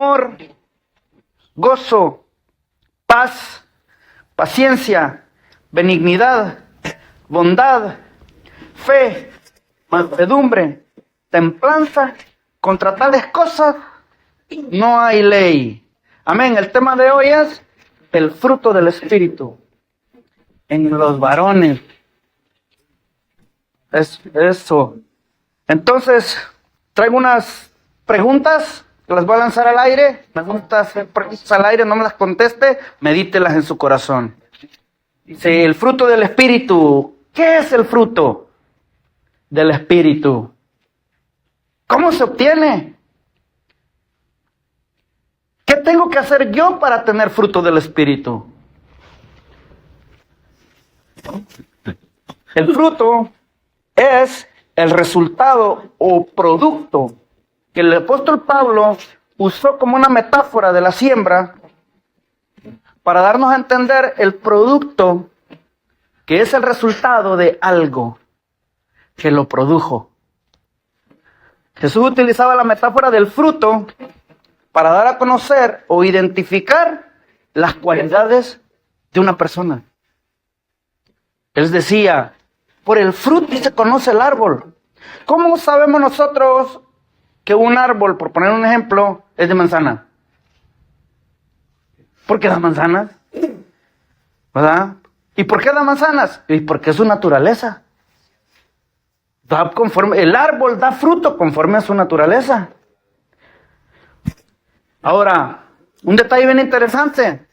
amor, gozo, paz, paciencia, benignidad, bondad, fe, mansedumbre, templanza. Contra tales cosas no hay ley. Amén. El tema de hoy es el fruto del Espíritu en los varones. Es eso. Entonces, traigo unas preguntas que las voy a lanzar al aire. Me gusta hacer preguntas al aire, no me las conteste, medítelas en su corazón. Dice, el fruto del Espíritu. ¿Qué es el fruto del Espíritu? ¿Cómo se obtiene? ¿Qué tengo que hacer yo para tener fruto del Espíritu? El fruto es el resultado o producto que el apóstol Pablo usó como una metáfora de la siembra para darnos a entender el producto que es el resultado de algo que lo produjo. Jesús utilizaba la metáfora del fruto para dar a conocer o identificar las cualidades de una persona. Él decía, por el fruto se conoce el árbol. ¿Cómo sabemos nosotros que un árbol, por poner un ejemplo, es de manzana? ¿Por qué da manzanas? ¿Verdad? ¿Y por qué da manzanas? Y porque es su naturaleza. El árbol da fruto conforme a su naturaleza. Ahora, un detalle bien interesante.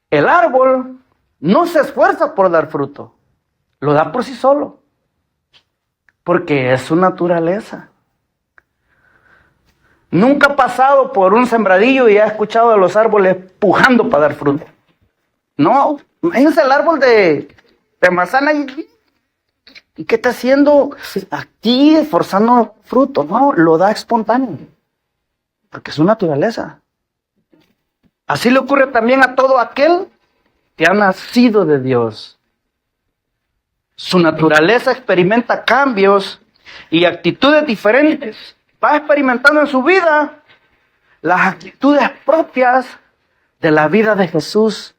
El árbol no se esfuerza por dar fruto. Lo da por sí solo. Porque es su naturaleza. Nunca ha pasado por un sembradillo y ha escuchado a los árboles pujando para dar fruto. No, imagínense el árbol de manzana ¿y qué está haciendo? Aquí esforzando fruto. No, lo da espontáneo. Porque es su naturaleza. Así le ocurre también a todo aquel que ha nacido de Dios. Su naturaleza experimenta cambios y actitudes diferentes. Va experimentando en su vida las actitudes propias de la vida de Jesús.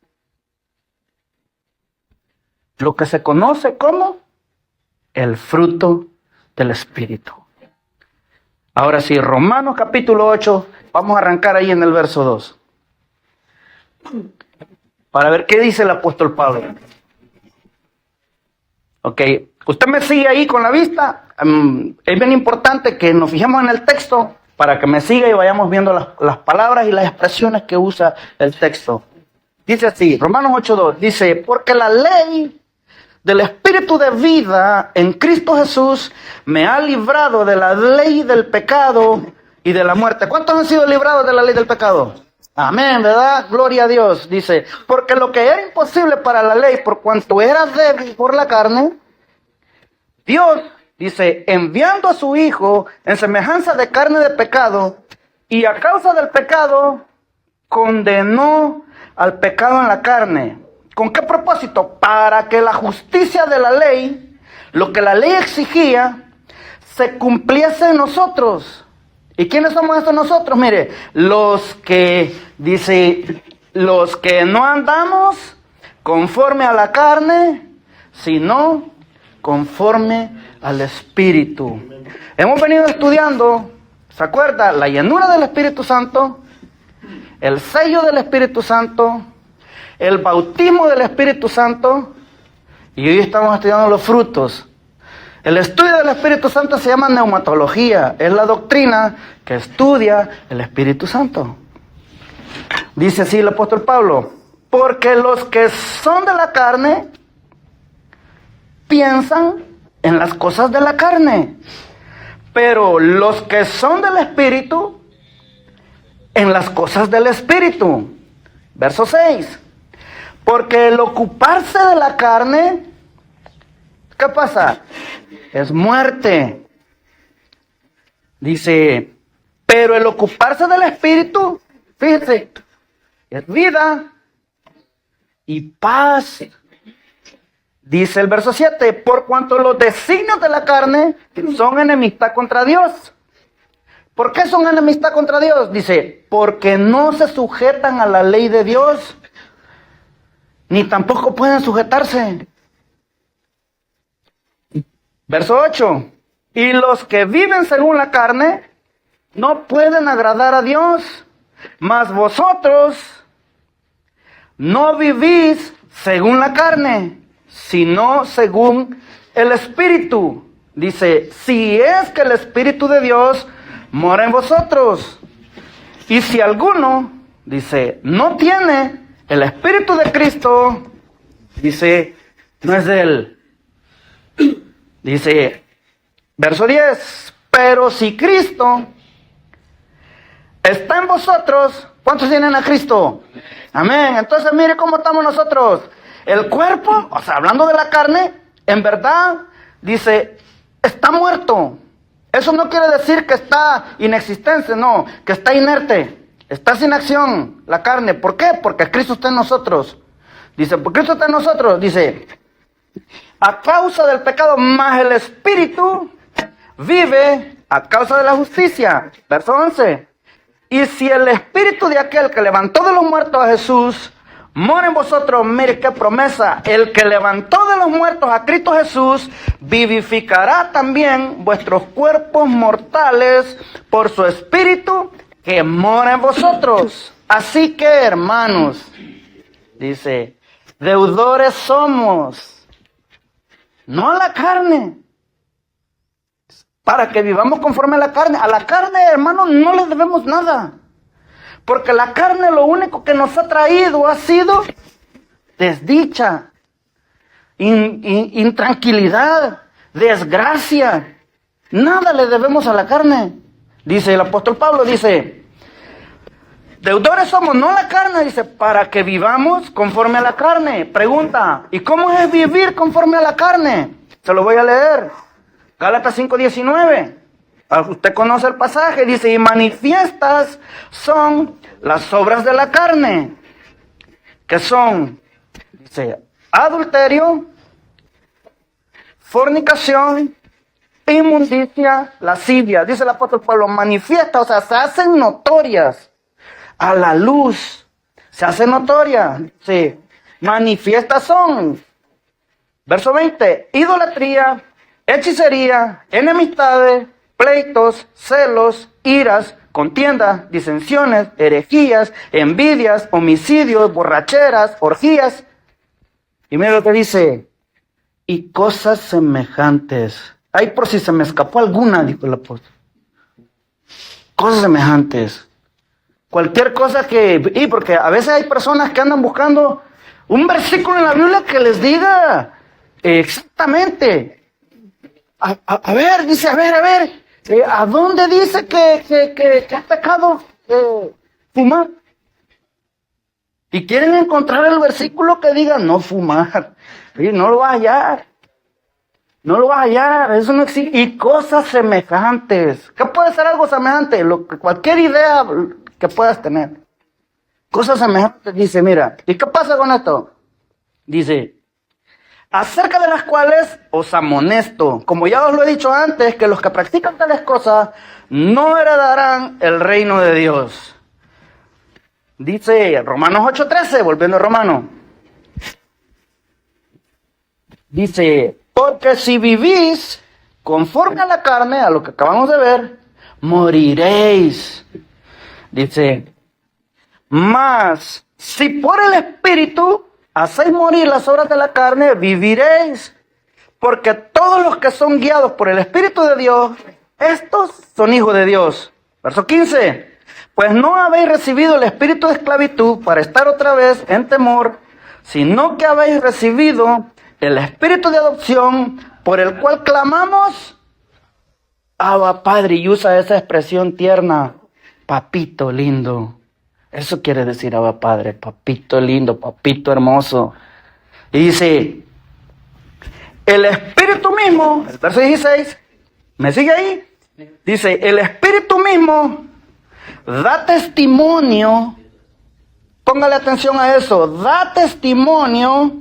Lo que se conoce como el fruto del Espíritu. Ahora sí, Romanos capítulo 8, vamos a arrancar ahí en el verso 2. Para ver qué dice el apóstol Pablo. Ok, usted me sigue ahí con la vista. Es bien importante que nos fijemos en el texto para que me siga y vayamos viendo las palabras y las expresiones que usa el texto. Dice así, Romanos 8:2, dice, porque la ley del Espíritu de vida en Cristo Jesús me ha librado de la ley del pecado y de la muerte. ¿Cuántos han sido librados de la ley del pecado? Amén, ¿verdad? Gloria a Dios. Dice, porque lo que era imposible para la ley, por cuanto era débil por la carne, Dios, dice, enviando a su Hijo en semejanza de carne de pecado, y a causa del pecado, condenó al pecado en la carne. ¿Con qué propósito? Para que la justicia de la ley, lo que la ley exigía, se cumpliese en nosotros. ¿Y quiénes somos estos nosotros? Mire, los que no andamos conforme a la carne, sino conforme al Espíritu. Hemos venido estudiando, ¿se acuerda? La llenura del Espíritu Santo, el sello del Espíritu Santo, el bautismo del Espíritu Santo, y hoy estamos estudiando los frutos. El estudio del Espíritu Santo se llama neumatología, es la doctrina que estudia el Espíritu Santo. Dice así el apóstol Pablo, porque los que son de la carne piensan en las cosas de la carne, pero los que son del Espíritu, en las cosas del Espíritu. Verso 6. Porque el ocuparse de la carne, ¿qué pasa? Es muerte. Dice, pero el ocuparse del Espíritu, fíjense, es vida y paz. Dice el verso 7, por cuanto los designios de la carne son enemistad contra Dios, ¿Por qué son enemistad contra Dios? Dice, porque no se sujetan a la ley de Dios, ni tampoco pueden sujetarse. Verso 8. Y los que viven según la carne no pueden agradar a Dios, mas vosotros no vivís según la carne, sino según el Espíritu. Dice, si es que el Espíritu de Dios mora en vosotros. Y si alguno, dice, no tiene el Espíritu de Cristo, dice, no es de él. Dice, verso 10, pero si Cristo está en vosotros, ¿cuántos tienen a Cristo? Amén. Entonces mire cómo estamos nosotros. El cuerpo, o sea, hablando de la carne, en verdad, dice, está muerto. Eso no quiere decir que está inexistente, no, que está inerte, está sin acción la carne. ¿Por qué? Porque Cristo está en nosotros. Dice, porque Cristo está en nosotros, dice, a causa del pecado, más el Espíritu vive a causa de la justicia. Verso 11. Y si el Espíritu de aquel que levantó de los muertos a Jesús mora en vosotros, mire qué promesa, el que levantó de los muertos a Cristo Jesús, vivificará también vuestros cuerpos mortales por su Espíritu que mora en vosotros. Así que, hermanos, dice, deudores somos, no a la carne, para que vivamos conforme a la carne. A la carne, hermanos, no le debemos nada. Porque la carne lo único que nos ha traído ha sido desdicha, intranquilidad, desgracia. Nada le debemos a la carne. Dice el apóstol Pablo, dice, deudores somos, no a la carne, dice, para que vivamos conforme a la carne. Pregunta, ¿y cómo es vivir conforme a la carne? Se lo voy a leer. Gálatas 5:19. Usted conoce el pasaje, dice, y manifiestas son las obras de la carne, que son, dice, adulterio, fornicación, inmundicia, lascivia. Dice el apóstol Pablo, manifiesta, o sea, se hacen notorias a la luz, se hacen notorias, sí, manifiestas son. Verso 20, idolatría, hechicería, enemistades, pleitos, celos, iras, contiendas, disensiones, herejías, envidias, homicidios, borracheras, orgías. Y mira lo que dice, y cosas semejantes. Ay, por si se me escapó alguna, dijo el apóstol. Cosas semejantes. Cualquier cosa y porque a veces hay personas que andan buscando un versículo en la Biblia que les diga exactamente. A ver, dice, a ver. ¿A dónde dice que es pecado fumar? Y quieren encontrar el versículo que diga no fumar. Y no lo vas a hallar. No lo vas a hallar. Eso no existe. Y cosas semejantes. ¿Qué puede ser algo semejante? Cualquier idea que puedas tener. Cosas semejantes. Dice, mira. ¿Y qué pasa con esto? Dice, acerca de las cuales os amonesto, como ya os lo he dicho antes, que los que practican tales cosas no heredarán el reino de Dios. Dice Romanos 8:13, volviendo a Romanos. Dice, porque si vivís conforme a la carne, a lo que acabamos de ver, moriréis. Dice, mas si por el Espíritu hacéis morir las obras de la carne, viviréis. Porque todos los que son guiados por el Espíritu de Dios, estos son hijos de Dios. Verso 15. Pues no habéis recibido el espíritu de esclavitud para estar otra vez en temor, sino que habéis recibido el espíritu de adopción, por el cual clamamos, Abba Padre, y usa esa expresión tierna, papito lindo. Eso quiere decir Abba Padre, papito lindo, papito hermoso. Y dice, el Espíritu mismo, el verso 16, ¿me sigue ahí? Dice, el Espíritu mismo da testimonio, póngale atención a eso, da testimonio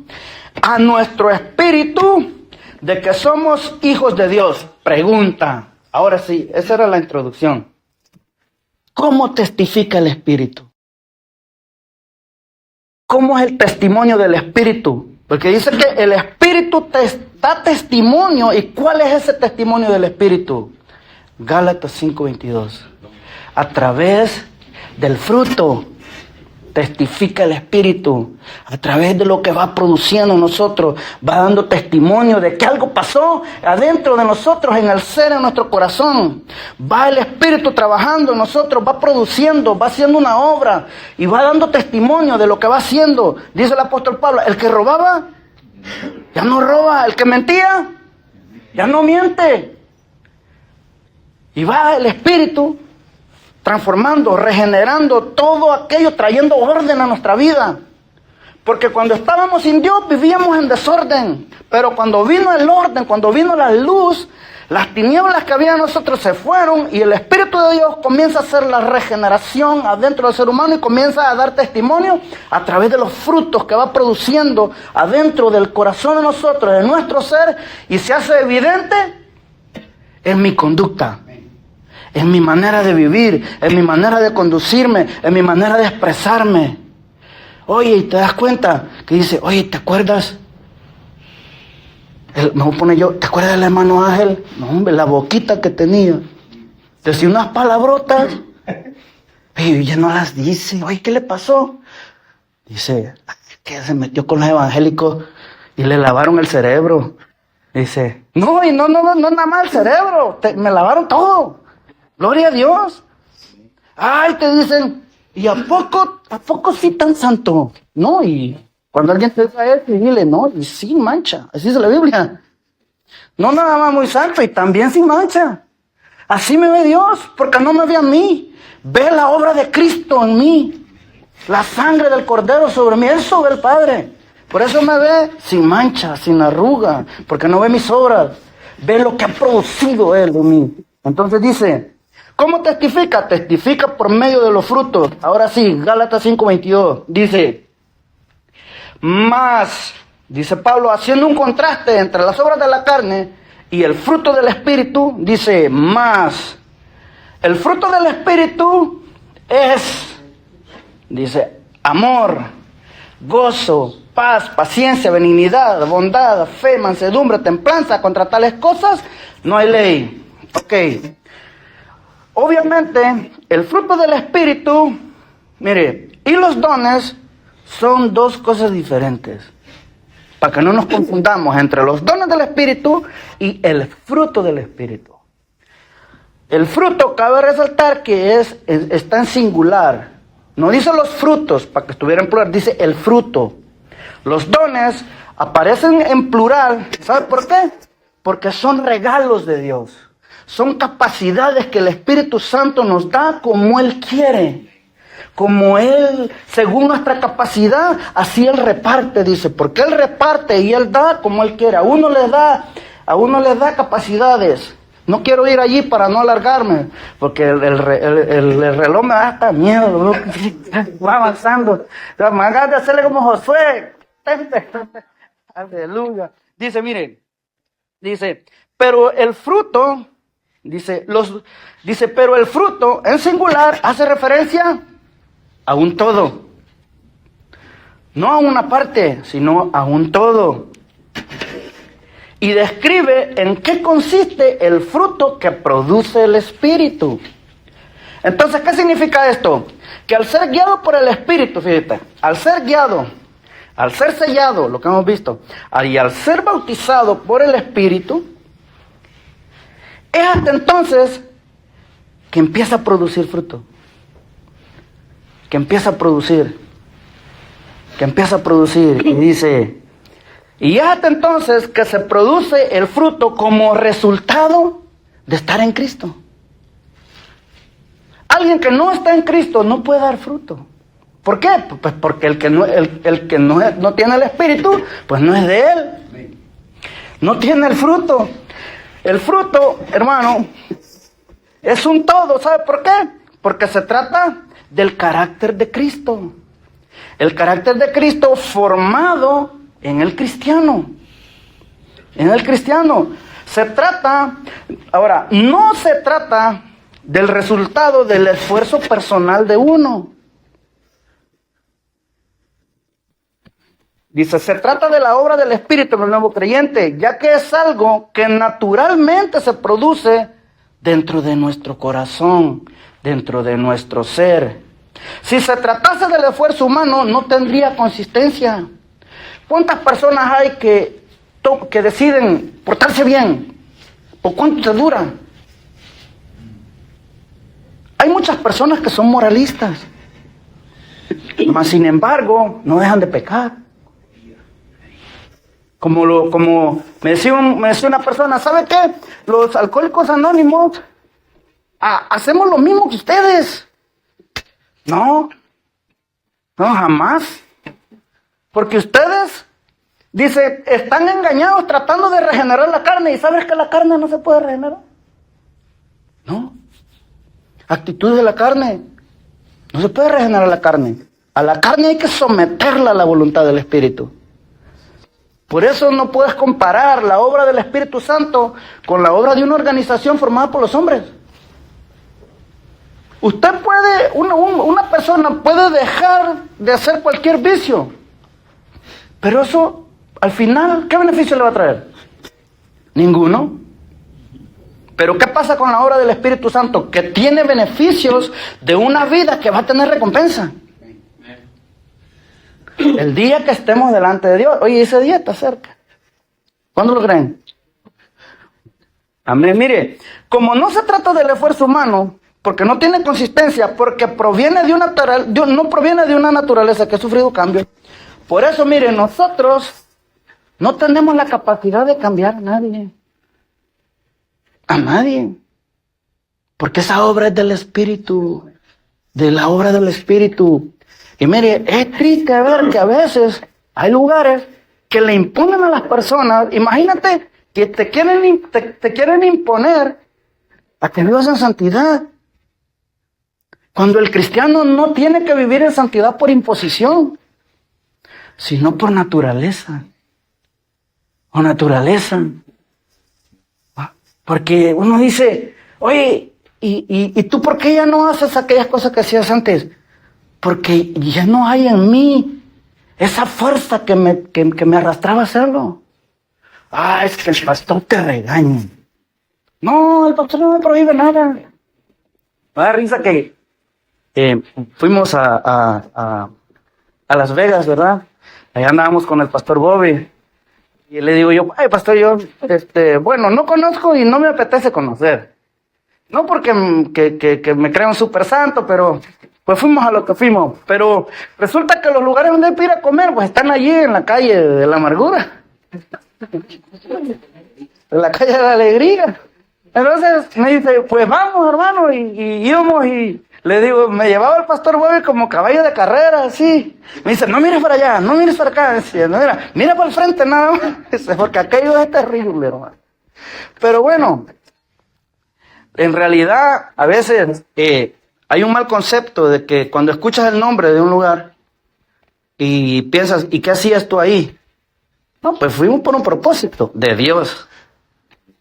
a nuestro espíritu de que somos hijos de Dios. Pregunta, ahora sí, esa era la introducción. ¿Cómo testifica el Espíritu? ¿Cómo es el testimonio del Espíritu? Porque dice que el Espíritu da testimonio. ¿Y cuál es ese testimonio del Espíritu? Gálatas 5:22. A través del fruto testifica el Espíritu. A través de lo que va produciendo en nosotros, va dando testimonio de que algo pasó adentro de nosotros, en el ser, en nuestro corazón. Va el Espíritu trabajando en nosotros, va produciendo, va haciendo una obra y va dando testimonio de lo que va haciendo. Dice el apóstol Pablo, el que robaba, ya no roba. El que mentía, ya no miente. Y va el Espíritu transformando, regenerando todo aquello, trayendo orden a nuestra vida. Porque cuando estábamos sin Dios vivíamos en desorden. Pero cuando vino el orden, cuando vino la luz, las tinieblas que había en nosotros se fueron y el Espíritu de Dios comienza a hacer la regeneración adentro del ser humano y comienza a dar testimonio a través de los frutos que va produciendo adentro del corazón de nosotros, de nuestro ser, y se hace evidente en mi conducta, en mi manera de vivir, en mi manera de conducirme, en mi manera de expresarme. Oye, y te das cuenta que dice, oye, ¿te acuerdas? Me voy a poner yo, ¿te acuerdas del hermano Ángel? No, hombre, la boquita que tenía. Decía unas palabrotas. Y ya no las dice. Oye, ¿qué le pasó? Dice, que se metió con los evangélicos y le lavaron el cerebro. Dice, no, y no nada más el cerebro. Me lavaron todo. Gloria a Dios. Ay, te dicen, ¿y a poco sí tan santo? No, y cuando alguien te dice a él, dile, no, y sin mancha. Así dice la Biblia. No nada más muy santo, y también sin mancha. Así me ve Dios, porque no me ve a mí. Ve la obra de Cristo en mí. La sangre del Cordero sobre mí. Eso ve el Padre. Por eso me ve sin mancha, sin arruga, porque no ve mis obras. Ve lo que ha producido Él en mí. Entonces dice, ¿cómo testifica? Testifica por medio de los frutos. Ahora sí, Gálatas 5:22 dice, más, dice Pablo, haciendo un contraste entre las obras de la carne y el fruto del Espíritu, dice, más. El fruto del Espíritu es, dice, amor, gozo, paz, paciencia, benignidad, bondad, fe, mansedumbre, templanza. Contra tales cosas no hay ley. Ok. Obviamente, el fruto del Espíritu, mire, y los dones son dos cosas diferentes. Para que no nos confundamos entre los dones del Espíritu y el fruto del Espíritu. El fruto, cabe resaltar que está en singular. No dice los frutos, para que estuviera en plural, dice el fruto. Los dones aparecen en plural. ¿Sabe por qué? Porque son regalos de Dios. Son capacidades que el Espíritu Santo nos da como Él quiere. Como Él, según nuestra capacidad, así Él reparte, dice. Porque Él reparte y Él da como Él quiere. A uno les da capacidades. No quiero ir allí para no alargarme, porque el reloj me da hasta miedo. Va avanzando. Me hagas de hacerle como Josué. Aleluya. Dice, miren. Dice, pero el fruto... Dice, pero el fruto en singular hace referencia a un todo. No a una parte, sino a un todo. Y describe en qué consiste el fruto que produce el Espíritu. Entonces, ¿qué significa esto? Que al ser guiado por el Espíritu, fíjate, al ser guiado, al ser sellado, lo que hemos visto, y al ser bautizado por el Espíritu, es hasta entonces que empieza a producir fruto. Que empieza a producir. Y dice, y es hasta entonces que se produce el fruto como resultado de estar en Cristo. Alguien que no está en Cristo no puede dar fruto. ¿Por qué? Pues porque el que no tiene el Espíritu, pues no es de Él. No tiene el fruto. El fruto, hermano, es un todo. ¿Sabe por qué? Porque se trata del carácter de Cristo. El carácter de Cristo formado en el cristiano. En el cristiano. Se trata, ahora, no se trata del resultado del esfuerzo personal de uno. Dice, se trata de la obra del Espíritu en el nuevo creyente, ya que es algo que naturalmente se produce dentro de nuestro corazón, dentro de nuestro ser. Si se tratase del esfuerzo humano, no tendría consistencia. ¿Cuántas personas hay que deciden portarse bien? ¿Por cuánto te dura? Hay muchas personas que son moralistas, mas sin embargo no dejan de pecar. Como me decía una persona, ¿sabe qué? Los alcohólicos anónimos hacemos lo mismo que ustedes. No, jamás. Porque ustedes, dice, están engañados tratando de regenerar la carne. ¿Y sabes que la carne no se puede regenerar? No. Actitudes de la carne. No se puede regenerar la carne. A la carne hay que someterla a la voluntad del Espíritu. Por eso no puedes comparar la obra del Espíritu Santo con la obra de una organización formada por los hombres. Usted puede, una persona puede dejar de hacer cualquier vicio, pero eso, al final, ¿qué beneficio le va a traer? Ninguno. Pero ¿qué pasa con la obra del Espíritu Santo? Que tiene beneficios de una vida que va a tener recompensa. El día que estemos delante de Dios. Oye, ese día está cerca. ¿Cuándo lo creen? Amén. Mire, como no se trata del esfuerzo humano, porque no tiene consistencia, porque no proviene de una naturaleza que ha sufrido cambio. Por eso, mire, nosotros no tenemos la capacidad de cambiar a nadie. A nadie. Porque esa obra es del Espíritu. De la obra del Espíritu. Y mire, es triste ver que a veces hay lugares que le imponen a las personas. Imagínate que te quieren imponer a que vivas en santidad. Cuando el cristiano no tiene que vivir en santidad por imposición, sino por naturaleza. O naturaleza. Porque uno dice, oye, ¿y tú por qué ya no haces aquellas cosas que hacías antes? Porque ya no hay en mí esa fuerza que me arrastraba a hacerlo. Es que el pastor te regaña. No, el pastor no me prohíbe nada. Me da risa que fuimos a Las Vegas, ¿verdad? Allá andábamos con el pastor Bobby. Y le digo yo, pastor, yo, bueno, no conozco y no me apetece conocer. No porque que me crea un super santo, pero pues fuimos a lo que fuimos. Pero resulta que los lugares donde hay que ir a comer, pues están allí en la calle de la amargura. En la calle de la alegría. Entonces me dice, pues vamos, hermano, y íbamos y le digo, me llevaba el pastor Bobby como caballo de carrera, así. Me dice, no mires para allá, no mires para acá. Decía, no, mira para el frente nada más. Dice, porque aquello es terrible, hermano. Pero bueno, en realidad, a veces hay un mal concepto de que cuando escuchas el nombre de un lugar y piensas, ¿y qué hacías tú ahí? No, pues fuimos por un propósito de Dios,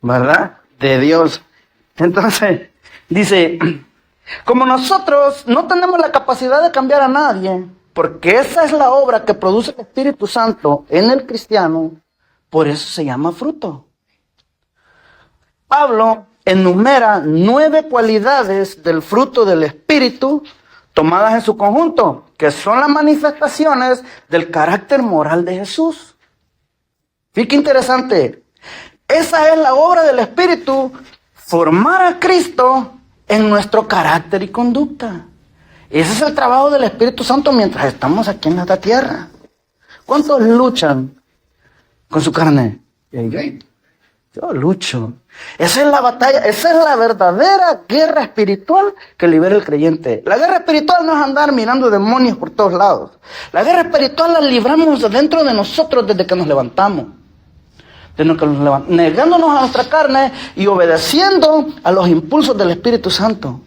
¿verdad? De Dios. Entonces, dice, como nosotros no tenemos la capacidad de cambiar a nadie, porque esa es la obra que produce el Espíritu Santo en el cristiano, por eso se llama fruto. Pablo enumera 9 cualidades del fruto del Espíritu tomadas en su conjunto, que son las manifestaciones del carácter moral de Jesús. Fíjate qué interesante. Esa es la obra del Espíritu, formar a Cristo en nuestro carácter y conducta. Ese es el trabajo del Espíritu Santo mientras estamos aquí en esta tierra. ¿Cuántos luchan con su carne? Yo lucho. Esa es la batalla, esa es la verdadera guerra espiritual que libera el creyente. La guerra espiritual no es andar mirando demonios por todos lados. La guerra espiritual la libramos dentro de nosotros desde que nos levantamos. Negándonos a nuestra carne y obedeciendo a los impulsos del Espíritu Santo.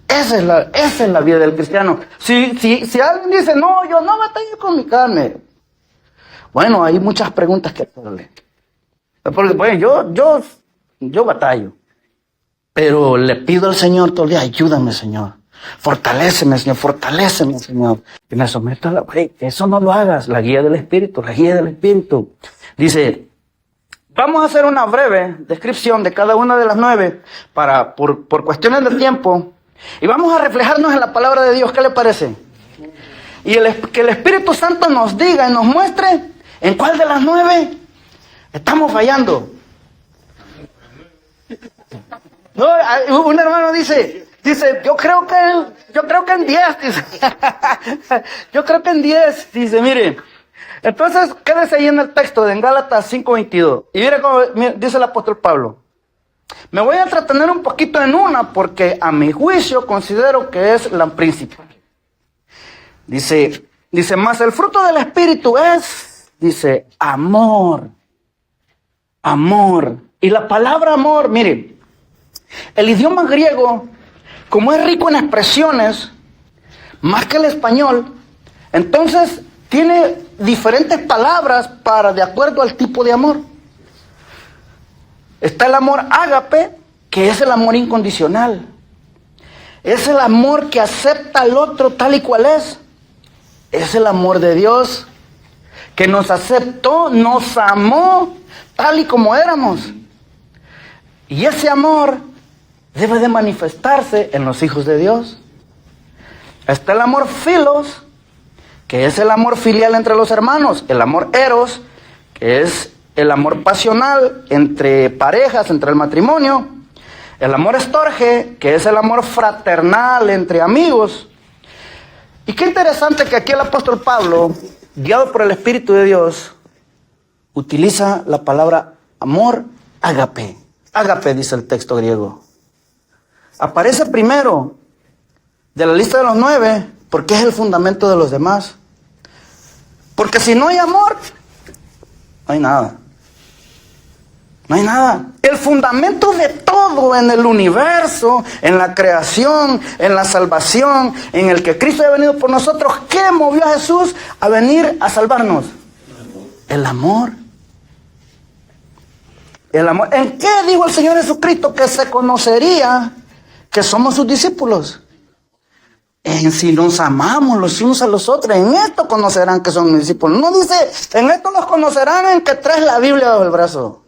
Esa es la vida del cristiano. Si alguien dice, no, yo no batallo con mi carne. Bueno, hay muchas preguntas que hacerle. Porque, bueno, yo batallo. Pero le pido al Señor todo el día, ayúdame, Señor. Fortaléceme, Señor. Y me someto a eso no lo hagas, la guía del Espíritu. Dice, vamos a hacer una breve descripción de cada una de las 9 por cuestiones de tiempo. Y vamos a reflejarnos en la palabra de Dios. ¿Qué le parece? Y que el Espíritu Santo nos diga y nos muestre en cuál de las 9 estamos fallando. No, un hermano dice, yo creo que en 10, dice. Yo creo que en 10, dice, mire. Entonces, quédese ahí en el texto de en Gálatas 5:22. Y mire cómo dice el apóstol Pablo. Me voy a entretener un poquito en una porque a mi juicio considero que es la principal. Dice, más el fruto del Espíritu es, dice, amor. Y la palabra amor, mire, el idioma griego, como es rico en expresiones, más que el español, entonces tiene diferentes palabras de acuerdo al tipo de amor. Está el amor ágape, que es el amor incondicional. Es el amor que acepta al otro tal y cual es. Es el amor de Dios, que nos aceptó, nos amó tal y como éramos. Y ese amor debe de manifestarse en los hijos de Dios. Está el amor filos, que es el amor filial entre los hermanos. El amor eros, que es el amor pasional entre parejas, entre el matrimonio. El amor estorge, que es el amor fraternal entre amigos. Y qué interesante que aquí el apóstol Pablo, guiado por el Espíritu de Dios, utiliza la palabra amor ágape. Ágape dice el texto griego. Aparece primero de la lista de los 9 porque es el fundamento de los demás. Porque si no hay amor, no hay nada. No hay nada. El fundamento de todo en el universo, en la creación, en la salvación, en el que Cristo ha venido por nosotros. ¿Qué movió a Jesús a venir a salvarnos? El amor. El amor. ¿En qué dijo el Señor Jesucristo que se conocería que somos sus discípulos? En si nos amamos los unos a los otros. En esto conocerán que son mis discípulos. No dice, en esto los conocerán en que traes la Biblia bajo el brazo.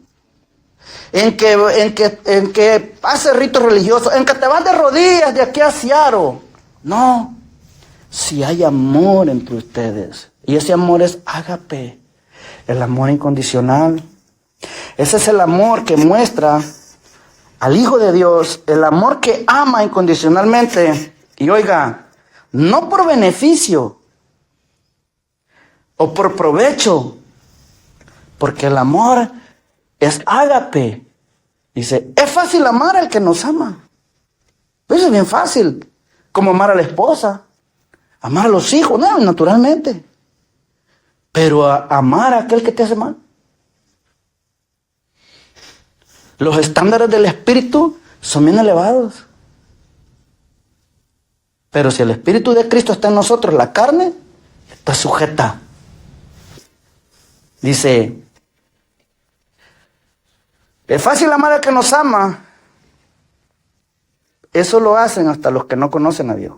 En que haces ritos religiosos. En que te vas de rodillas de aquí a Seattle. No. Si hay amor entre ustedes. Y ese amor es ágape. El amor incondicional. Ese es el amor que muestra al Hijo de Dios. El amor que ama incondicionalmente. Y oiga, no por beneficio o por provecho, porque el amor es ágape. Dice, es fácil amar al que nos ama. Eso es bien fácil, como amar a la esposa, amar a los hijos, no, naturalmente. Pero amar a aquel que te hace mal. Los estándares del Espíritu son bien elevados. Pero si el Espíritu de Cristo está en nosotros, la carne está sujeta. Dice, es fácil amar al que nos ama. Eso lo hacen hasta los que no conocen a Dios.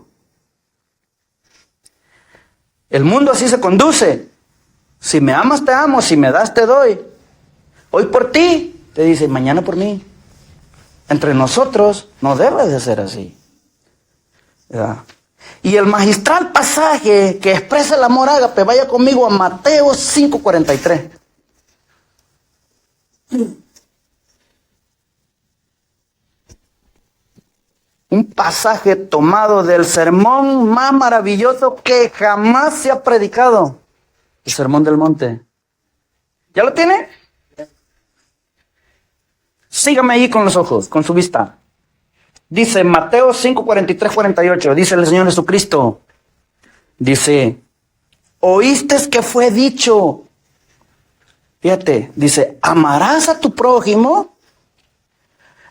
El mundo así se conduce. Si me amas, te amo. Si me das, te doy. Hoy por ti, te dice, mañana por mí. Entre nosotros no debe de ser así. ¿Verdad? Y el magistral pasaje que expresa el amor ágape, vaya conmigo a Mateo 5:43. Un pasaje tomado del sermón más maravilloso que jamás se ha predicado. El Sermón del Monte. ¿Ya lo tiene? Sígame ahí con los ojos, con su vista. Dice Mateo 5:43-48, dice el Señor Jesucristo. Dice, oíste que fue dicho. Fíjate, dice, amarás a tu prójimo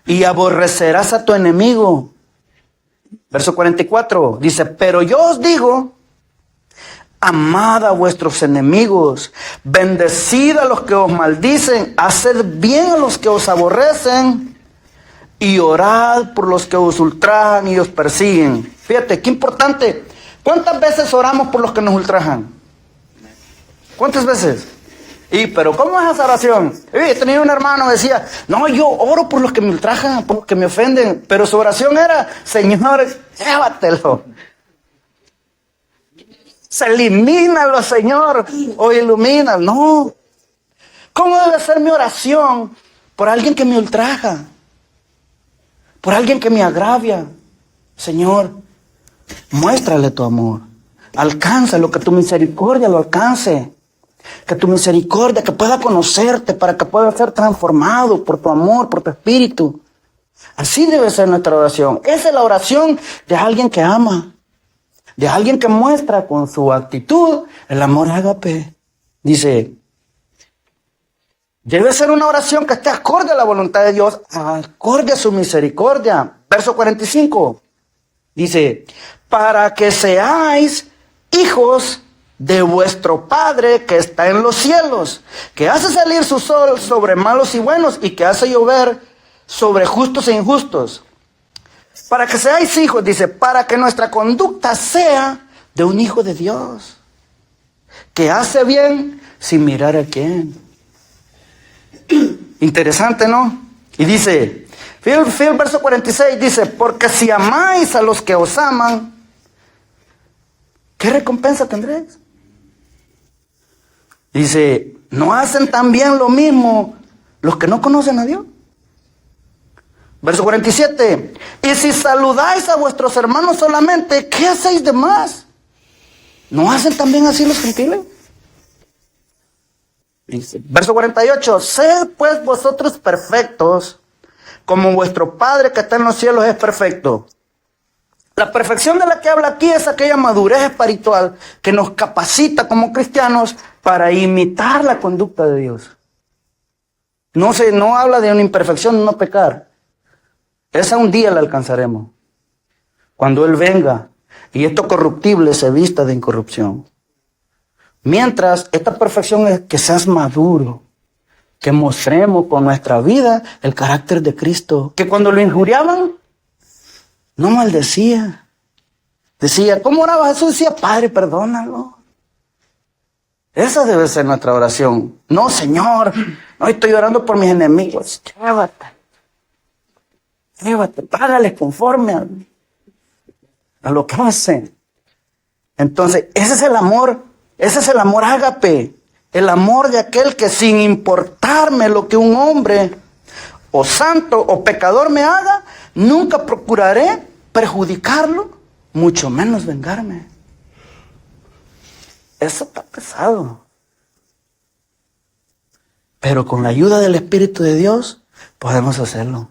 y aborrecerás a tu enemigo. Verso 44, dice, pero yo os digo, amad a vuestros enemigos, bendecid a los que os maldicen, haced bien a los que os aborrecen, y orad por los que os ultrajan y os persiguen. Fíjate, qué importante. ¿Cuántas veces oramos por los que nos ultrajan? ¿Cuántas veces? Pero ¿cómo es esa oración? Tenía un hermano que decía, no, yo oro por los que me ultrajan, por los que me ofenden. Pero su oración era, Señor, llévatelo. Elimínalo, Señor, o ilumínalo. No. ¿Cómo debe ser mi oración por alguien que me ultraja? Por alguien que me agravia. Señor, muéstrale tu amor. Alcánzalo, que tu misericordia lo alcance. Que tu misericordia, que pueda conocerte para que pueda ser transformado por tu amor, por tu espíritu. Así debe ser nuestra oración. Esa es la oración de alguien que ama. De alguien que muestra con su actitud el amor ágape. Dice, debe ser una oración que esté acorde a la voluntad de Dios, acorde a su misericordia. Verso 45. Dice, para que seáis hijos de vuestro Padre que está en los cielos, que hace salir su sol sobre malos y buenos y que hace llover sobre justos e injustos. Para que seáis hijos, dice, para que nuestra conducta sea de un hijo de Dios, que hace bien sin mirar a quién. Interesante, ¿no? Y dice, fíjate el verso 46, dice, porque si amáis a los que os aman, ¿qué recompensa tendréis? Dice, ¿no hacen también lo mismo los que no conocen a Dios? Verso 47, y si saludáis a vuestros hermanos solamente, ¿qué hacéis de más? ¿No hacen también así los gentiles? Dice, verso 48, sed pues vosotros perfectos, como vuestro Padre que está en los cielos es perfecto. La perfección de la que habla aquí es aquella madurez espiritual que nos capacita como cristianos para imitar la conducta de Dios. No habla de una imperfección, de no pecar. Esa un día la alcanzaremos. Cuando Él venga y esto corruptible se vista de incorrupción. Mientras, esta perfección es que seas maduro, que mostremos con nuestra vida el carácter de Cristo. Que cuando lo injuriaban, no maldecía. Decía, ¿cómo oraba Jesús? Decía, Padre, perdónalo. Esa debe ser nuestra oración. No, Señor, no estoy orando por mis enemigos. Llévate, págales conforme a lo que hacen. Entonces, ese es el amor ágape. El amor de aquel que sin importarme lo que un hombre o santo o pecador me haga, nunca procuraré perjudicarlo, mucho menos vengarme. Eso está pesado. Pero con la ayuda del Espíritu de Dios podemos hacerlo.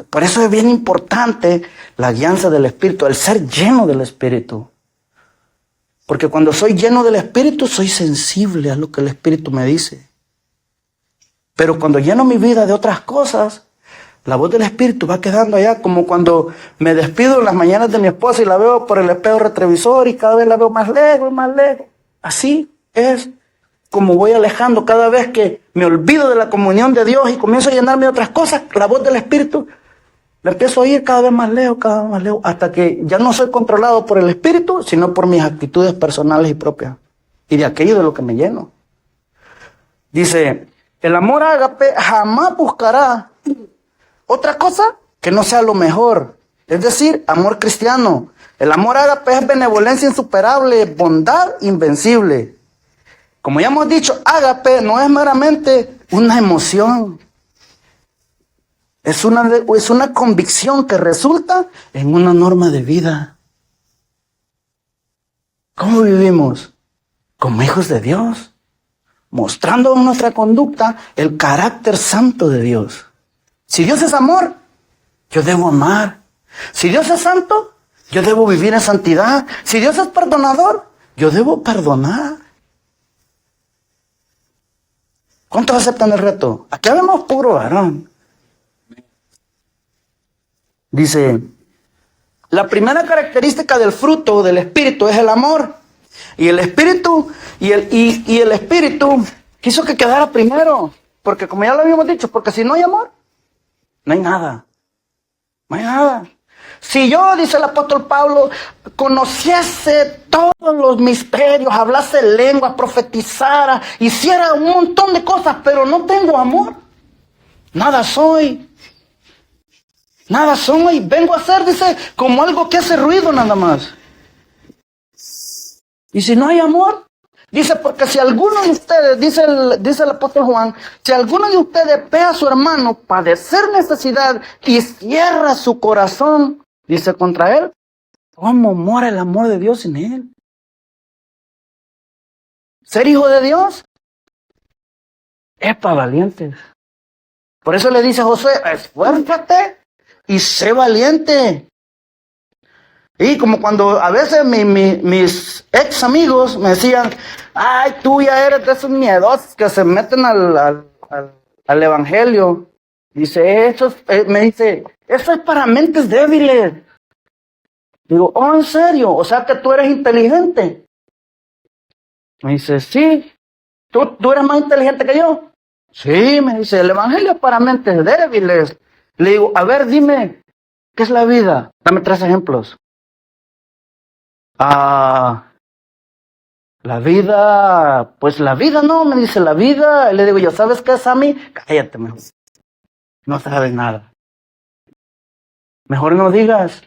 Por eso es bien importante la guianza del Espíritu, el ser lleno del Espíritu. Porque cuando soy lleno del Espíritu, soy sensible a lo que el Espíritu me dice. Pero cuando lleno mi vida de otras cosas, la voz del Espíritu va quedando allá, como cuando me despido en las mañanas de mi esposa y la veo por el espejo retrovisor y cada vez la veo más lejos, más lejos. Así es como voy alejando cada vez que me olvido de la comunión de Dios y comienzo a llenarme de otras cosas, la voz del Espíritu la empiezo a oír cada vez más lejos, hasta que ya no soy controlado por el Espíritu, sino por mis actitudes personales y propias, y de aquello de lo que me lleno. Dice, el amor ágape jamás buscará otra cosa que no sea lo mejor, es decir, amor cristiano. El amor ágape es benevolencia insuperable, bondad invencible. Como ya hemos dicho, ágape no es meramente una emoción. Es una convicción que resulta en una norma de vida. ¿Cómo vivimos? Como hijos de Dios, mostrando en nuestra conducta el carácter santo de Dios. Si Dios es amor, yo debo amar. Si Dios es santo, yo debo vivir en santidad. Si Dios es perdonador, yo debo perdonar. ¿Cuántos aceptan el reto? Aquí vemos puro varón. Dice, la primera característica del fruto del Espíritu es el amor. Y el Espíritu, y el Espíritu quiso que quedara primero. Porque como ya lo habíamos dicho, porque si no hay amor, No hay nada. No hay nada. Si yo, dice el apóstol Pablo, conociese todos los misterios, hablase lenguas, profetizara, hiciera un montón de cosas, pero no tengo amor, nada soy. Nada soy. Vengo a ser, dice, como algo que hace ruido nada más. Y si no hay amor, dice, porque si alguno de ustedes, dice el apóstol Juan, si alguno de ustedes ve a su hermano padecer necesidad y cierra su corazón, dice, contra él, ¿cómo mora el amor de Dios en él? Ser hijo de Dios es para valientes. Por eso le dice a Josué, esfuérzate y sé valiente. Y como cuando a veces mis ex amigos me decían, ay, tú ya eres de esos miedosos que se meten al evangelio. Dice, me dice, eso es para mentes débiles. Digo, oh, ¿en serio? O sea que tú eres inteligente. Me dice, sí. ¿Tú eres más inteligente que yo? Sí, me dice, el evangelio es para mentes débiles. Le digo, a ver, dime, ¿qué es la vida? Dame 3 ejemplos. La vida, pues la vida no, me dice la vida. Le digo yo, ¿sabes qué, Sammy? Cállate, mejor. No sabes nada. Mejor no digas.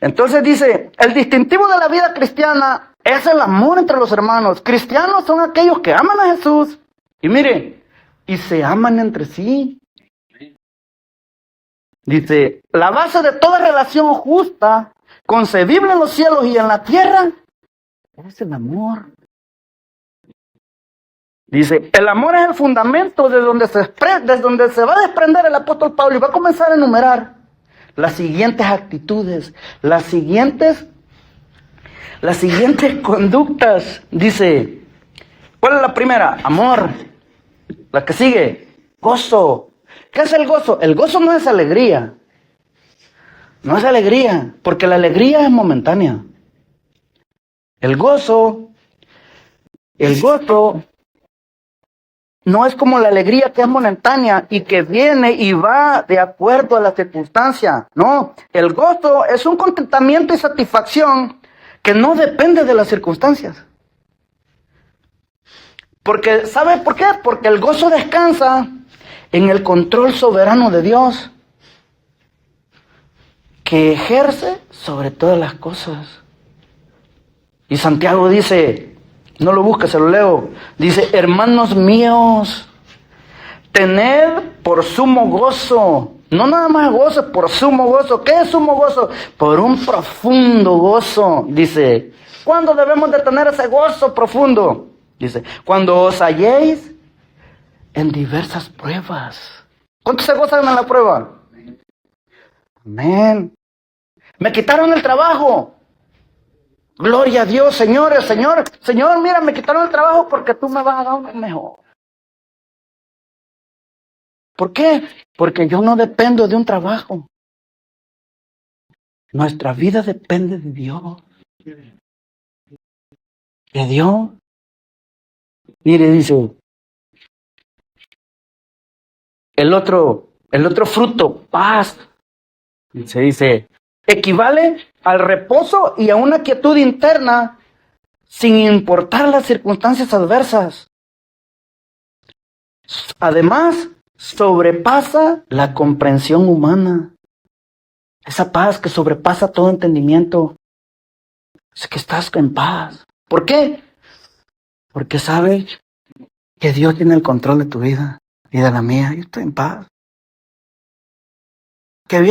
Entonces dice, el distintivo de la vida cristiana es el amor entre los hermanos. Cristianos son aquellos que aman a Jesús. Y mire, y se aman entre sí. Dice, la base de toda relación justa, concebible en los cielos y en la tierra, es el amor. Dice, el amor es el fundamento desde donde se va a desprender el apóstol Pablo y va a comenzar a enumerar las siguientes actitudes, las siguientes conductas. Dice, ¿cuál es la primera? Amor. La que sigue, gozo. ¿Qué es el gozo? El gozo no es alegría. No es alegría, porque la alegría es momentánea. El gozo no es como la alegría que es momentánea y que viene y va de acuerdo a la circunstancia. No, el gozo es un contentamiento y satisfacción que no depende de las circunstancias. Porque, ¿sabe por qué? Porque el gozo descansa en el control soberano de Dios, que ejerce sobre todas las cosas. Y Santiago dice, no lo busques, se lo leo, dice, hermanos míos, tened por sumo gozo, no nada más gozo, por sumo gozo. ¿Qué es sumo gozo? Por un profundo gozo. Dice, ¿cuándo debemos de tener ese gozo profundo? Dice, cuando os halléis en diversas pruebas. ¿Cuántos se gozan en la prueba? Amén. Me quitaron el trabajo. Gloria a Dios, Señor, mira, me quitaron el trabajo porque tú me vas a dar uno mejor. ¿Por qué? Porque yo no dependo de un trabajo. Nuestra vida depende de Dios. De Dios. Mire, dice, el otro fruto, paz. Se dice, equivale al reposo y a una quietud interna sin importar las circunstancias adversas. Además, sobrepasa la comprensión humana. Esa paz que sobrepasa todo entendimiento. Es que estás en paz. ¿Por qué? Porque sabes que Dios tiene el control de tu vida y de la mía. Yo estoy en paz. Hay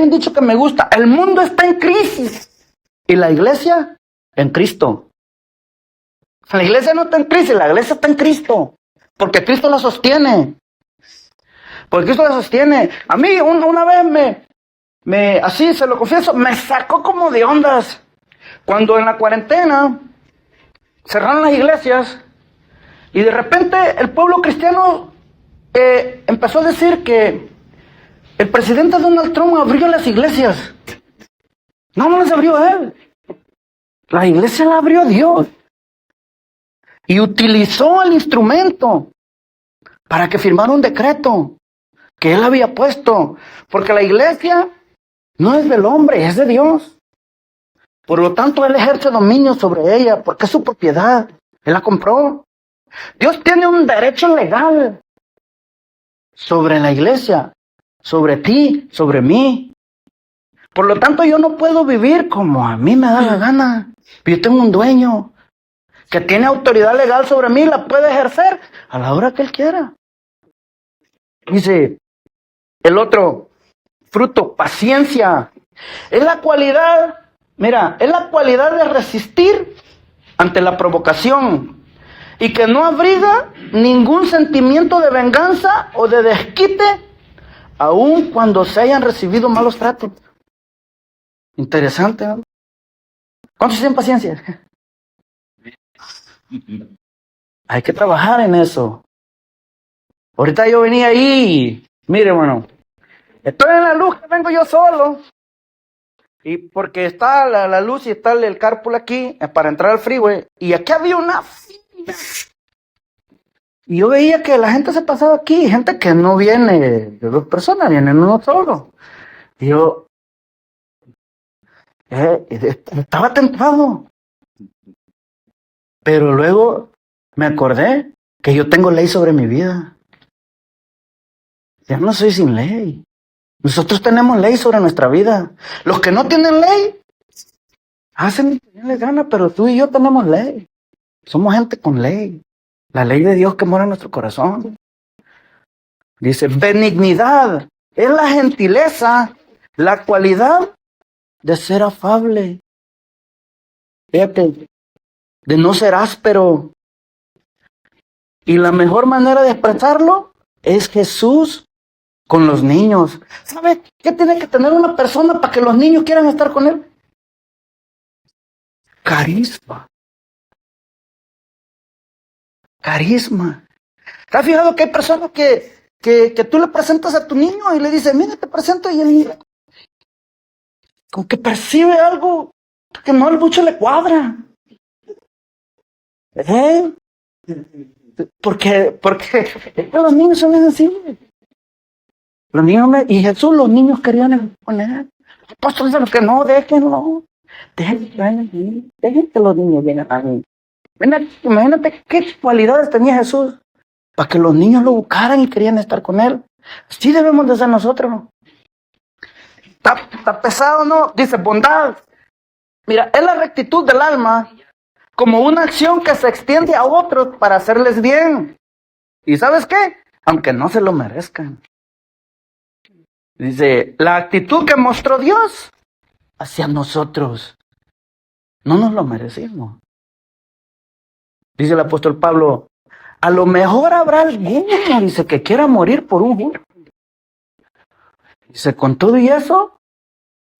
un dicho que me gusta. El mundo está en crisis y la iglesia en Cristo. La iglesia no está en crisis, la iglesia está en Cristo. Porque Cristo la sostiene. Porque Cristo la sostiene. A mí una vez así se lo confieso, me sacó como de ondas. Cuando en la cuarentena cerraron las iglesias y de repente el pueblo cristiano empezó a decir que el presidente Donald Trump abrió las iglesias. No las abrió él. La iglesia la abrió Dios. Y utilizó el instrumento para que firmara un decreto que él había puesto, porque la iglesia no es del hombre, es de Dios. Por lo tanto, él ejerce dominio sobre ella, porque es su propiedad. Él la compró. Dios tiene un derecho legal sobre la iglesia, sobre ti, sobre mí. Por lo tanto, yo no puedo vivir como a mí me da la gana. Yo tengo un dueño que tiene autoridad legal sobre mí, la puede ejercer a la hora que él quiera. Dice el otro fruto, paciencia. Es la cualidad, mira, es la cualidad de resistir ante la provocación y que no abriga ningún sentimiento de venganza o de desquite, aun cuando se hayan recibido malos tratos. Interesante, ¿no? ¿Cuántos tienen paciencia? Hay que trabajar en eso. Ahorita yo venía ahí, mire, hermano, estoy en la luz que vengo yo solo. Y porque está la luz y está el carpool aquí para entrar al freeway. Y aquí había una fila. Y yo veía que la gente se pasaba aquí, gente que no viene de dos personas, vienen uno solo. Y yo estaba tentado. Pero luego me acordé que yo tengo ley sobre mi vida. Ya no soy sin ley. Nosotros tenemos ley sobre nuestra vida. Los que no tienen ley, hacen lo que les gana, pero tú y yo tenemos ley. Somos gente con ley. La ley de Dios que mora en nuestro corazón. Dice, benignidad es la gentileza, la cualidad de ser afable. Fíjate, de no ser áspero. Y la mejor manera de expresarlo es Jesús con los niños. ¿Sabe qué tiene que tener una persona para que los niños quieran estar con él? Carisma. Carisma. ¿Te has fijado que hay personas que tú le presentas a tu niño y le dices, mira, te presento, y él como que percibe algo que no al mucho le cuadra? Porque los niños son sensibles. Los niños y Jesús, los niños querían poner. Apóstoles de los que no, déjenlo. Dejen que los niños vengan a mí. Imagínate qué cualidades tenía Jesús para que los niños lo buscaran y querían estar con él. Sí debemos de ser nosotros. Está pesado, ¿no? Dice bondad. Mira, es la rectitud del alma como una acción que se extiende a otros para hacerles bien. ¿Y sabes qué? Aunque no se lo merezcan. Dice, la actitud que mostró Dios hacia nosotros. No nos lo merecimos. Dice el apóstol Pablo, a lo mejor habrá alguno, dice, que quiera morir por un justo. Dice, con todo y eso,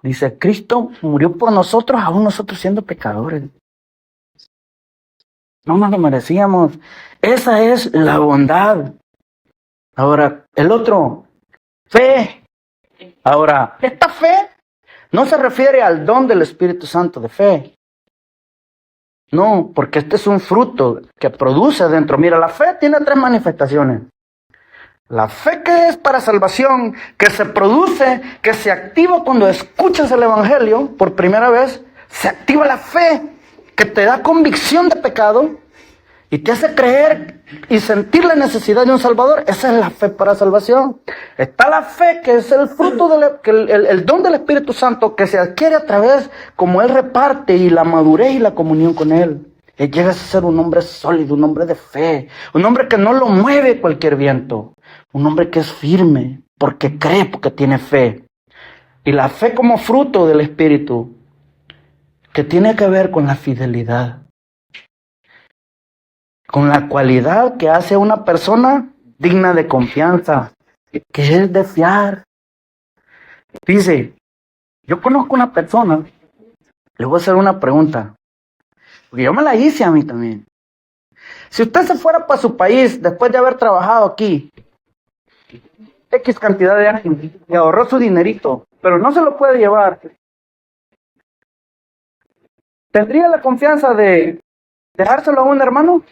dice, Cristo murió por nosotros, aún nosotros siendo pecadores. No nos lo merecíamos. Esa es la bondad. Ahora, el otro, fe. Ahora, esta fe no se refiere al don del Espíritu Santo de fe. No, porque este es un fruto que produce dentro. Mira, la fe tiene 3 manifestaciones. La fe que es para salvación, que se produce, que se activa cuando escuchas el Evangelio por primera vez, se activa la fe que te da convicción de pecado y te hace creer y sentir la necesidad de un Salvador. Esa es la fe para salvación. Está la fe que es el fruto, el don del Espíritu Santo que se adquiere a través como Él reparte y la madurez y la comunión con Él. Y llegas a ser un hombre sólido, un hombre de fe, un hombre que no lo mueve cualquier viento, un hombre que es firme porque cree, porque tiene fe. Y la fe como fruto del Espíritu que tiene que ver con la fidelidad, con la cualidad que hace a una persona digna de confianza, que es de fiar. Dice, yo conozco una persona, le voy a hacer una pregunta, porque yo me la hice a mí también. Si usted se fuera para su país después de haber trabajado aquí X cantidad de años y ahorró su dinerito, pero no se lo puede llevar, ¿tendría la confianza de dejárselo a un hermano?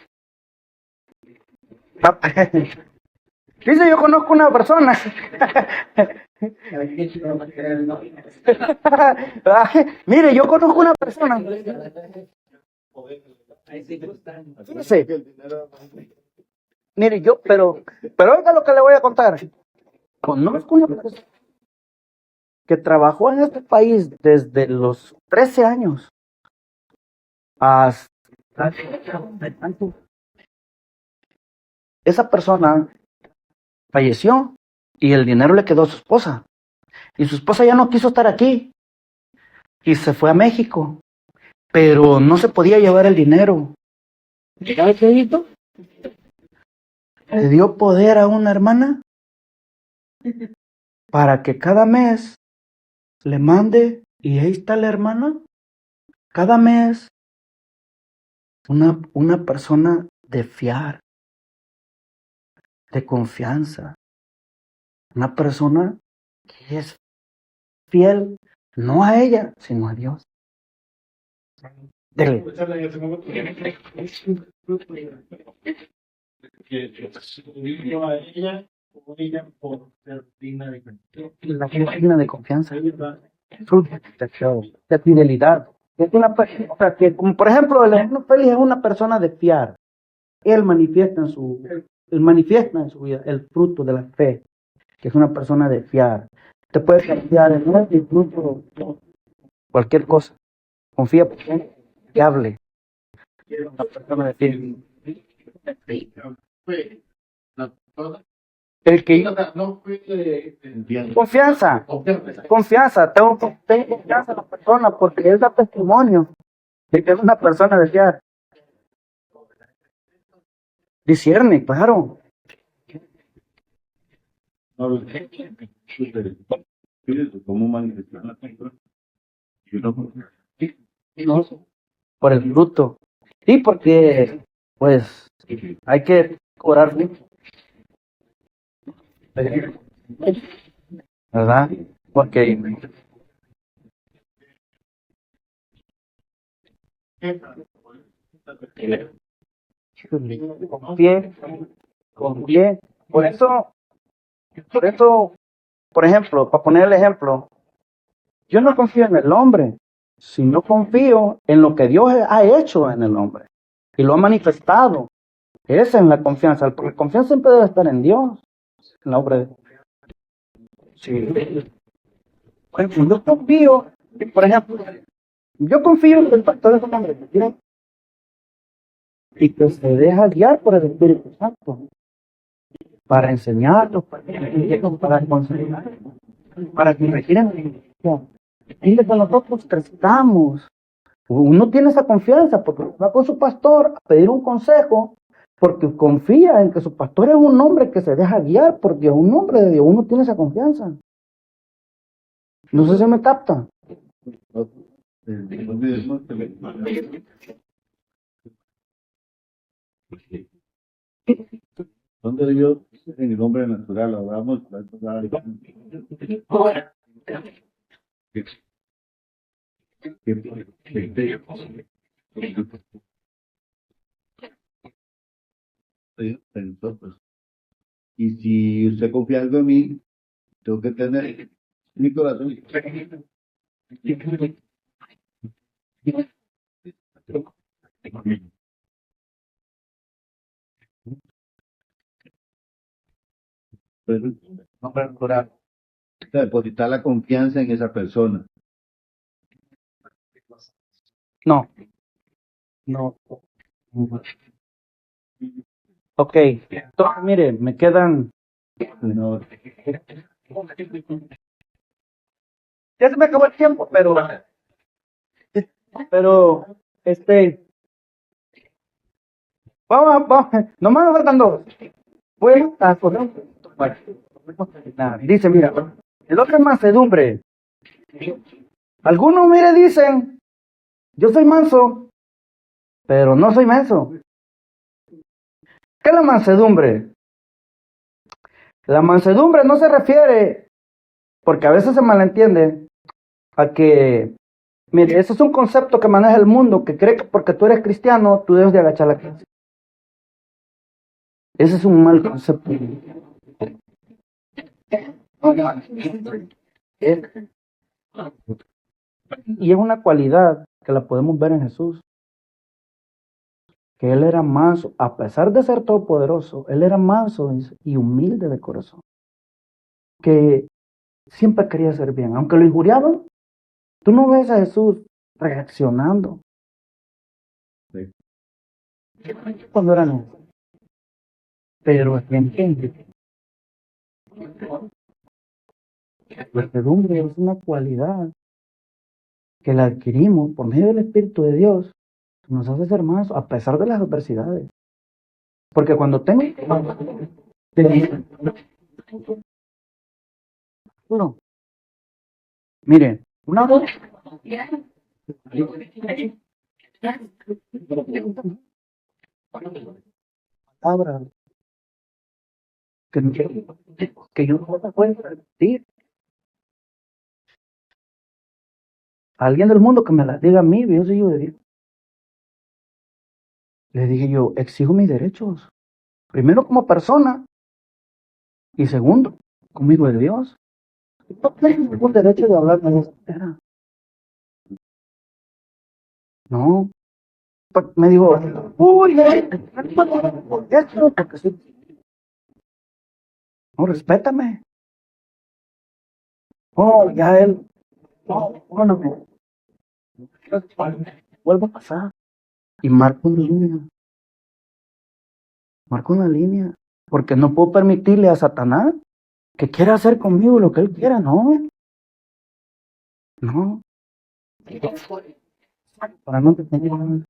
Dice, yo conozco una persona. Mire, yo conozco una persona. Fíjese. Mire, pero oiga lo que le voy a contar. Conozco una persona que trabajó en este país desde los 13 años hasta... Esa persona falleció y el dinero le quedó a su esposa. Y su esposa ya no quiso estar aquí y se fue a México, pero no se podía llevar el dinero. ¿Sabe qué hizo? Le dio poder a una hermana para que cada mes le mande, y ahí está la hermana, cada mes una persona de fiar, de confianza, una persona que es fiel no a ella, sino a Dios. Dele. La gente digna de confianza, de fidelidad. Es una persona, o sea, que, como por ejemplo, el hermano Félix es una persona de fiar. Él manifiesta en su vida el fruto de la fe, que es una persona de fiar. Te puedes confiar en él, incluso cualquier cosa. Confía por él, que hable. Una persona de fe. El que confianza, tengo confianza en la persona porque es da testimonio de que es una persona de fiar. Discierne, claro. ¿Cómo manifestar la confianza? No, por el fruto. Sí, porque pues hay que orar mucho, ¿verdad? Porque confié. Por eso, por ejemplo, para poner el ejemplo, yo no confío en el hombre, sino confío en lo que Dios ha hecho en el hombre y lo ha manifestado. Esa es la confianza, porque la confianza siempre debe estar en Dios, en la obra de Dios. Sí. Por ejemplo, yo confío en que el pastor es un hombre de Dios y que se deja guiar por el Espíritu Santo para enseñarlos, para aconsejar, para que requieran la iglesia. Y que nosotros crezcamos. Uno tiene esa confianza porque va con su pastor a pedir un consejo, porque confía en que su pastor es un hombre que se deja guiar por Dios, un hombre de Dios. Uno tiene esa confianza. No sé si me capta. ¿Dónde Dios en el hombre natural? Hablamos. Entonces, y si usted confía algo en mí, tengo que tener mi corazón. Depositar la confianza en esa persona. No. Ok. Entonces, mire, me quedan. No, Ya se me acabó el tiempo, pero vamos, nomás me faltan dos. Voy a correr un poquito. Bueno, vamos a terminar. Dice, mira, el otro es mansedumbre. Algunos, mire, dicen, yo soy manso, pero no soy menso. ¿Qué es la mansedumbre? La mansedumbre no se refiere, porque a veces se malentiende, a que, mire, ese es un concepto que maneja el mundo, que cree que porque tú eres cristiano, tú debes de agachar la cabeza. Ese es un mal concepto. Y es una cualidad que la podemos ver en Jesús, que Él era manso, a pesar de ser todopoderoso, Él era manso y humilde de corazón, que siempre quería hacer bien, aunque lo injuriaban. Tú no ves a Jesús reaccionando Sí. cuando era necesario, pero entiende. La mansedumbre es una cualidad que la adquirimos por medio del Espíritu de Dios, nos hace ser más a pesar de las adversidades. Porque cuando tengo... No, mire, una palabra que yo no me puedo repetir. Alguien del mundo que me la diga a mí, yo soy yo de Dios. Le dije yo, exijo mis derechos. Primero como persona y segundo, como hijo de Dios. No tengo ningún derecho de hablar de esa manera. No. Me dijo, uy, esto, porque sí. No, respétame. Oh, ya él. No me. Vuelvo a pasar. Y marco una línea. Marco una línea. Porque no puedo permitirle a Satanás que quiera hacer conmigo lo que él quiera, no. No. Para no tener.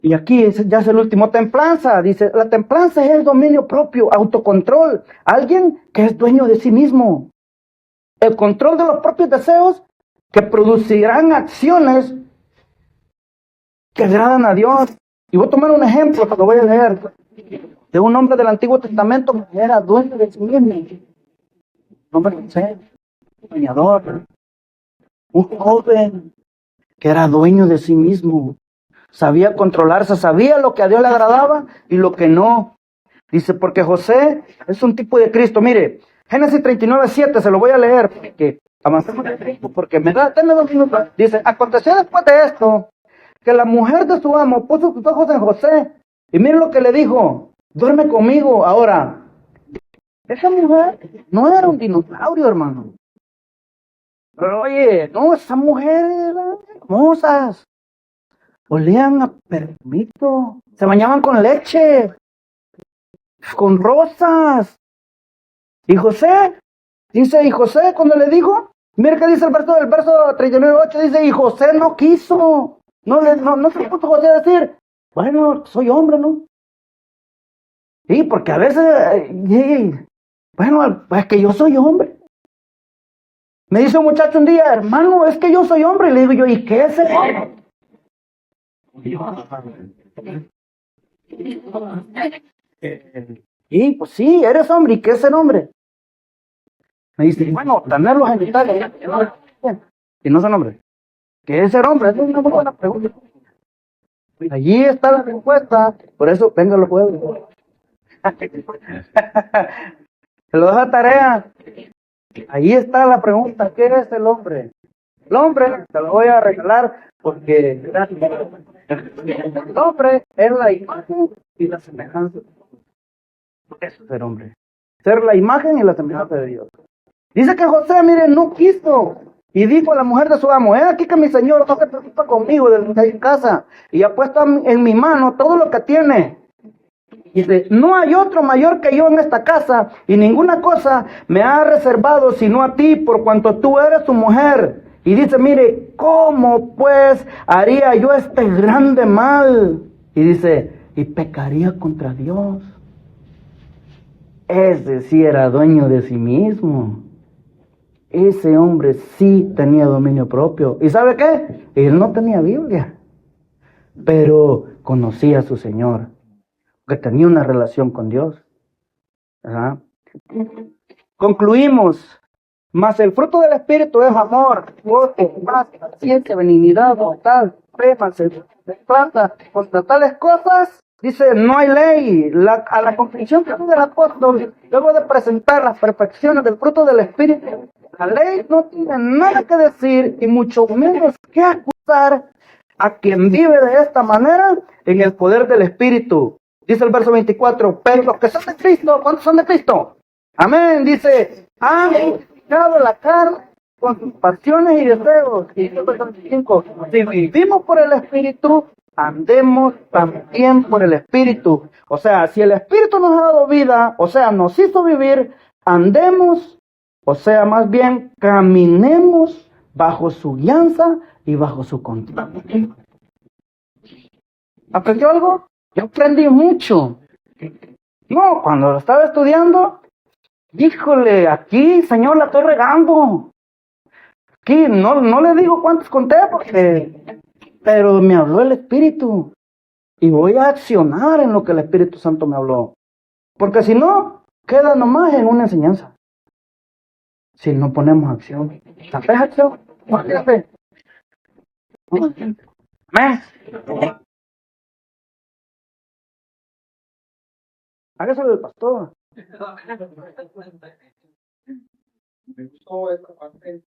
Y aquí ya es el último, templanza. Dice, la templanza es el dominio propio, autocontrol. Alguien que es dueño de sí mismo. El control de los propios deseos que producirán acciones que agradan a Dios. Y voy a tomar un ejemplo, que lo voy a leer, de un hombre del Antiguo Testamento que era dueño de sí mismo. Un hombre, no sé, un soñador, un joven que era dueño de sí mismo. Sabía controlarse, sabía lo que a Dios le agradaba y lo que no. Dice, porque José es un tipo de Cristo. Mire, Génesis 39:7, se lo voy a leer porque avancemos el tiempo, porque me da, tenme 2 minutos. Dice, aconteció después de esto, que la mujer de su amo puso sus ojos en José, y miren lo que le dijo, duerme conmigo. Ahora, esa mujer no era un dinosaurio, hermano. Pero oye, no, esas mujeres eran hermosas, olían a permito, se bañaban con leche, con rosas. Y José, dice, y José cuando le dijo, mira que dice el verso 39:8, dice, y José no quiso, no se puso José a decir, bueno, soy hombre, ¿no? Sí, porque a veces, bueno, es que yo soy hombre. Me dice un muchacho un día, hermano, es que yo soy hombre. Y le digo yo, ¿y qué es el hombre? Y pues sí, eres hombre, ¿y qué es el hombre? Me dice, bueno, tener los genitales. Y no son hombres. ¿Qué es ser hombre? Es una muy buena pregunta. Allí está la respuesta. Por eso, venga los jueves. Se lo dejo a tarea. Ahí está la pregunta, ¿qué es el hombre? El hombre, te lo voy a regalar porque el hombre es la imagen y la semejanza. Eso es ser hombre. Ser la imagen y la semejanza de Dios. Dice que José, mire, no quiso. Y dijo a la mujer de su amo, aquí que mi señor no se preocupa conmigo de casa. Y ha puesto en mi mano todo lo que tiene. Dice, no hay otro mayor que yo en esta casa, y ninguna cosa me ha reservado sino a ti, por cuanto tú eres su mujer. Y dice, mire, ¿cómo pues haría yo este grande mal? Y dice, y pecaría contra Dios. Ese sí era dueño de sí mismo. Ese hombre sí tenía dominio propio. ¿Y sabe qué? Él no tenía Biblia, pero conocía a su Señor, que tenía una relación con Dios. ¿Verdad? Concluimos. Mas el fruto del Espíritu es amor, gozo, paz, paciencia, benignidad, bondad, fe, mansedumbre, plata. Contra tales cosas Dice, no hay ley. A la confesión que hace el apóstol, luego de presentar las perfecciones del fruto del Espíritu, la ley no tiene nada que decir y mucho menos que acusar a quien vive de esta manera en el poder del Espíritu. Dice el verso 24, pero los que son de Cristo, ¿cuántos son de Cristo? Amén. Dice, han crucificado la carne con sus pasiones y deseos. Y dice el verso 25, si vivimos por el Espíritu, andemos también por el Espíritu. O sea, si el Espíritu nos ha dado vida, o sea, nos hizo vivir, andemos, o sea, más bien caminemos bajo su guianza y bajo su control. ¿Aprendió algo? Yo aprendí mucho. No, cuando lo estaba estudiando, híjole, aquí, Señor, la estoy regando. Aquí, no le digo cuántos conté, pero me habló el Espíritu. Y voy a accionar en lo que el Espíritu Santo me habló. Porque si no, queda nomás en una enseñanza. Si no ponemos acción. ¿La fe es acción? ¿Por qué la fe? Amén. Hágaselo del pastor. Me gustó esta parte.